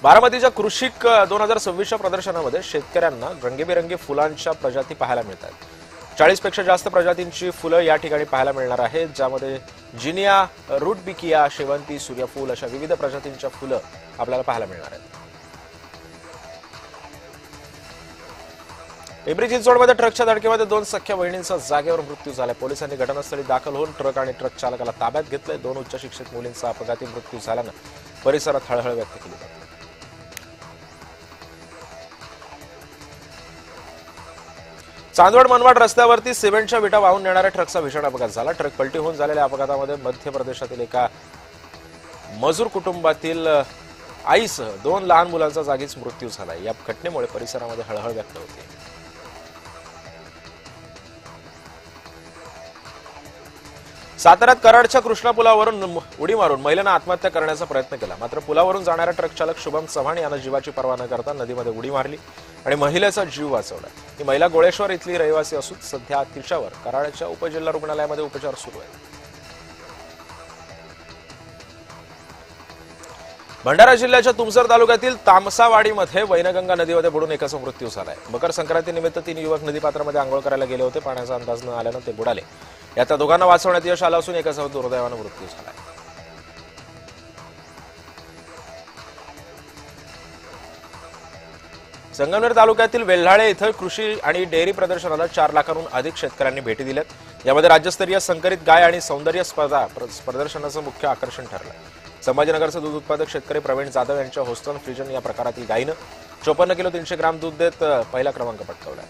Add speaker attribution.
Speaker 1: बारामतीच्या कृषिक 2026च्या प्रदर्शनामध्ये शेतकऱ्यांना रंगीबेरंगी फुलांच्या प्रजाती पाहायला मिळतात। 40 पेक्षा जास्त प्रजातींची फुलं या ठिकाणी पाहायला मिळणार आहेत, ज्यामध्ये जिनिया, रुटबिकिया, शेवंती, सूर्यफूल अशा विविध प्रजातींच्या फुलं आपल्याला पाहायला मिळणार आहेत। पिंपरी चिंचवडमध्ये ट्रकच्या धडकेमध्ये 2 सख्ख्या बहिणींचा जागेवर मृत्यू झाला। पोलिसांनी घटनास्थळी दाखल होऊन ट्रक आणि ट्रक चालकाला ताब्यात घेतले। 2 उच्च शिक्षित मुलींचा अपघाती मृत्यू झाल्यानं परिसरात हळहळ व्यक्त केली जाते। चांदवड मनमाड रस्त्यावरती सिमेंटच्या विटा वाहून नेणाऱ्या ट्रकचा भीषण अपघात झाला। ट्रक पलटी होऊन झालेल्या अपघातामध्ये मध्य प्रदेशातील एका मजूर कुटुंबातील आईसह 2 लहान मुलांचा जागीच मृत्यू झाला। या घटनेमुळे परिसरामध्ये हळहळ व्यक्त होते। साताऱ्यात कराडच्या कृष्णा पुलावरून उडी मारून महिलेनं आत्महत्या करण्याचा प्रयत्न केला, मात्र पुलावरून जाणारा ट्रक चालक शुभम चव्हाण यानं जीवाची पर्वा न करता नदीमध्ये उडी मारली आणि महिलेचा जीव वाचवला। ही महिला गोळेश्वर इथली रहिवासी असून सध्या तिच्यावर कराडच्या उपजिल्हा रुग्णालयामध्ये उपचार सुरू आहेत। भंडारा जिल्ह्याच्या तुमसर तालुक्यातील तामसावाडीमध्ये वैनगंगा नदीमध्ये बुडून एकाचा मृत्यू झालाय। मकर संक्रांतीनिमित्त 3 युवक नदीपात्रामध्ये आंघोळ करायला गेले होते। पाण्याचा अंदाज न आल्यानं ते बुडाले। यात दोघांना वाचवण्यात यश आलं असून एकाचा दुर्दैवानं मृत्यू झालाय। संगमनेर तालुक्यातील वेल्हाळे इथं कृषी आणि डेअरी प्रदर्शनाला 4 लाखांहून अधिक शेतकऱ्यांनी भेटी दिल्यात। यामध्ये राज्यस्तरीय संकरित गाय आणि सौंदर्य स्पर्धा प्रदर्शनाचं मुख्य आकर्षण ठरलं। संभाजीनगरचे दूध उत्पादक शेतकरी प्रवीण जाधव यांच्या होस्टन फ्रिजन या प्रकारातील गायीनं 54 किलो 300 ग्राम दूध देत पहिला क्रमांक पटकावला।